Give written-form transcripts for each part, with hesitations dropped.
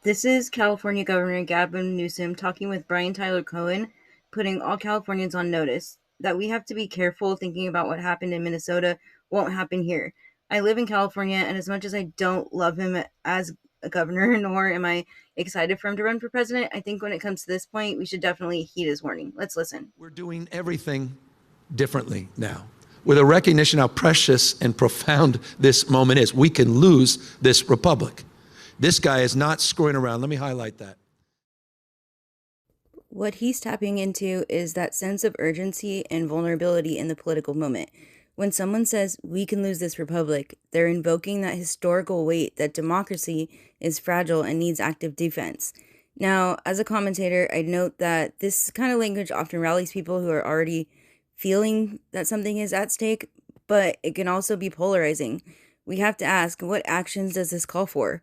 This is California Governor Gavin Newsom talking with Brian Tyler Cohen, putting all Californians on notice that we have to be careful thinking about what happened in Minnesota won't happen here. I live in California, and as much as I don't love him as a governor, nor am I excited for him to run for president, I think when it comes to this point, we should definitely heed his warning. Let's listen. We're doing everything differently now with a recognition how precious and profound this moment is. We can lose this republic. This guy is not screwing around. Let me highlight that. What he's tapping into is that sense of urgency and vulnerability in the political moment. When someone says, we can lose this republic, they're invoking that historical weight that democracy is fragile and needs active defense. Now, as a commentator, I'd note that this kind of language often rallies people who are already feeling that something is at stake, but it can also be polarizing. We have to ask, what actions does this call for?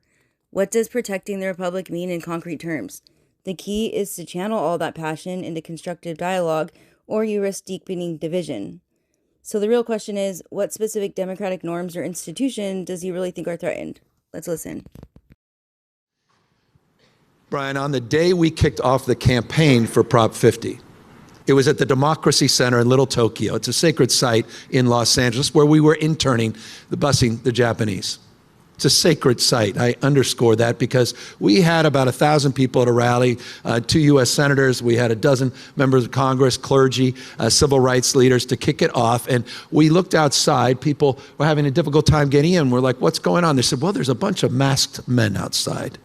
What does protecting the republic mean in concrete terms? The key is to channel all that passion into constructive dialogue, or you risk deepening division. So the real question is, what specific democratic norms or institution does he really think are threatened? Let's listen. Brian, on the day we kicked off the campaign for Prop 50, it was at the Democracy Center in Little Tokyo. It's a sacred site in Los Angeles where we were interning, busing the Japanese. It's a sacred site. I underscore that because we had about 1,000 people at a rally, 2 U.S. senators, we had a dozen members of Congress, clergy, civil rights leaders to kick it off. And we looked outside. People were having a difficult time getting in. We're like, what's going on? They said, well, there's a bunch of masked men outside.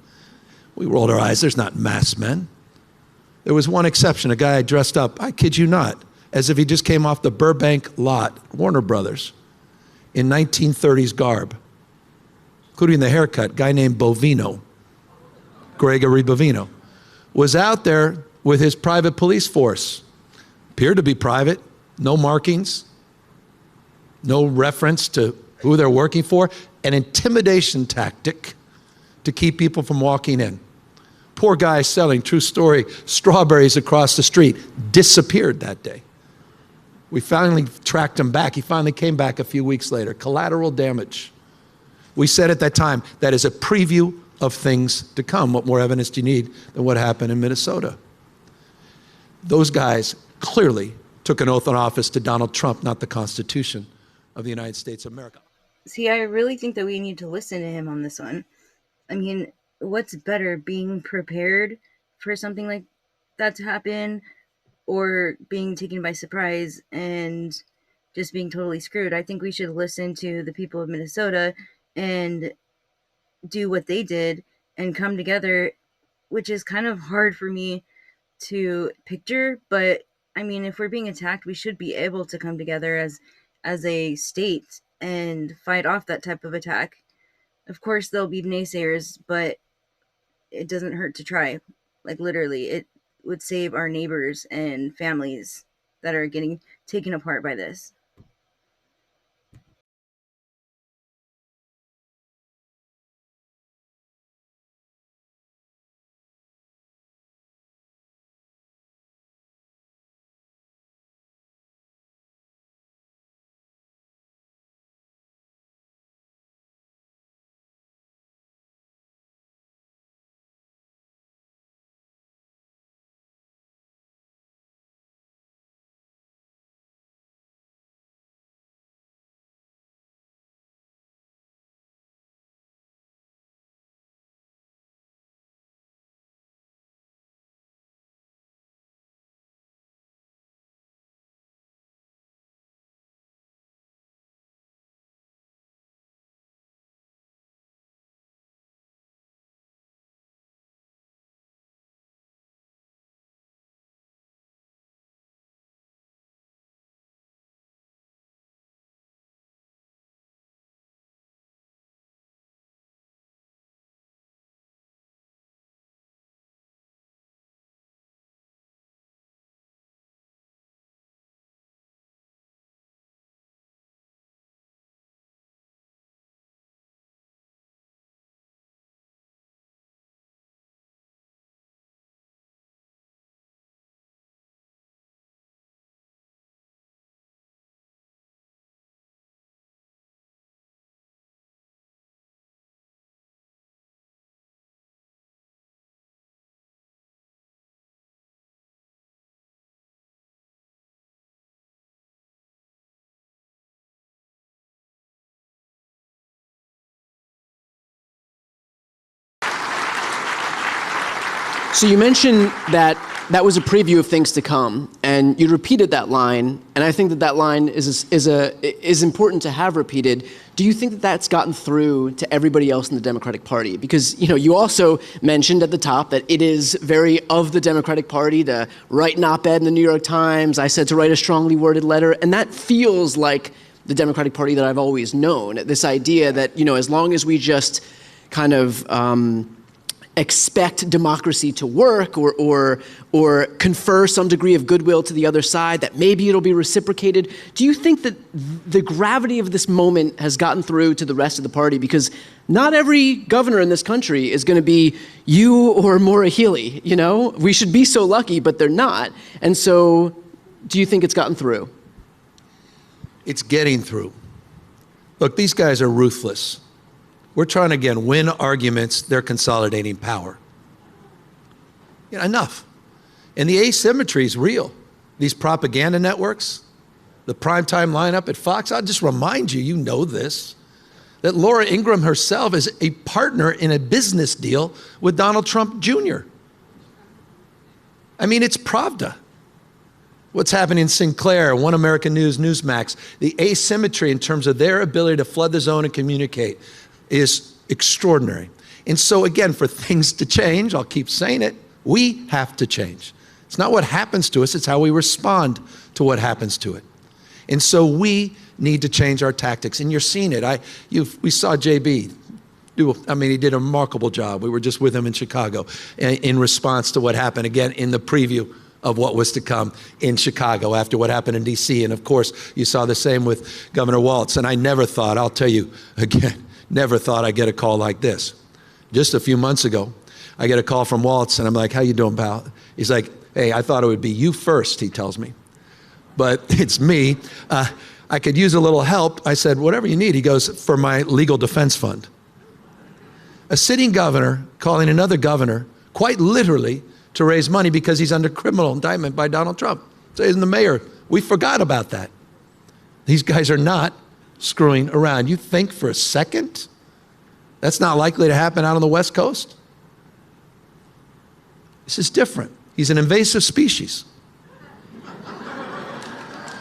We rolled our eyes. There's not masked men. There was one exception, a guy dressed up, I kid you not, as if he just came off the Burbank lot, Warner Brothers, in 1930s garb, including the haircut, guy named Bovino, Gregory Bovino, was out there with his private police force. Appeared to be private, no markings, no reference to who they're working for, an intimidation tactic to keep people from walking in. Poor guy selling, true story, strawberries across the street, disappeared that day. We finally tracked him back. He finally came back a few weeks later. Collateral damage. We said at that time, that is a preview of things to come. What more evidence do you need than what happened in Minnesota? Those guys clearly took an oath of office to Donald Trump, not the Constitution of the United States of America. See, I really think that we need to listen to him on this one. I mean, what's better, being prepared for something like that to happen or being taken by surprise and just being totally screwed? I think we should listen to the people of Minnesota and do what they did and come together, which is kind of hard for me to picture. But I mean, if we're being attacked, we should be able to come together as a state and fight off that type of attack. Of course, there'll be naysayers, but it doesn't hurt to try. Like, literally, it would save our neighbors and families that are getting taken apart by this. So you mentioned that that was a preview of things to come, and you repeated that line, and I think that that line is important to have repeated. Do you think that that's gotten through to everybody else in the Democratic Party? Because, you know, you also mentioned at the top that it is very of the Democratic Party to write an op-ed in the New York Times. I said to write a strongly worded letter, and that feels like the Democratic Party that I've always known. This idea that, you know, as long as we just kind of expect democracy to work or confer some degree of goodwill to the other side, that maybe it'll be reciprocated. Do you think that the gravity of this moment has gotten through to the rest of the party? Because not every governor in this country is going to be you or Maura Healey, you know? We should be so lucky, but they're not. And so do you think it's gotten through? It's getting through. Look, these guys are ruthless. We're trying to, again, win arguments. They're consolidating power. You know, enough. And the asymmetry is real. These propaganda networks, the primetime lineup at Fox, I'll just remind you, you know this, that Laura Ingraham herself is a partner in a business deal with Donald Trump Jr. I mean, it's Pravda. What's happening in Sinclair, One American News, Newsmax, the asymmetry in terms of their ability to flood the zone and communicate is extraordinary. And so again, for things to change, I'll keep saying it, we have to change. It's not what happens to us, it's how we respond to what happens to it. And so we need to change our tactics, and you're seeing it. We saw JB he did a remarkable job. We were just with him in Chicago in response to what happened, again, in the preview of what was to come in Chicago after what happened in DC. And of course, you saw the same with Governor Walz. And I never thought, I'll tell you again, never thought I'd get a call like this. Just a few months ago, I get a call from Walz, and I'm like, how you doing, pal? He's like, hey, I thought it would be you first, he tells me. But it's me. I could use a little help. I said, whatever you need. He goes, for my legal defense fund. A sitting governor calling another governor, quite literally, to raise money because he's under criminal indictment by Donald Trump. Saying the mayor, we forgot about that. These guys are not screwing around. You think for a second that's not likely to happen out on the West Coast? This is different. He's an invasive species.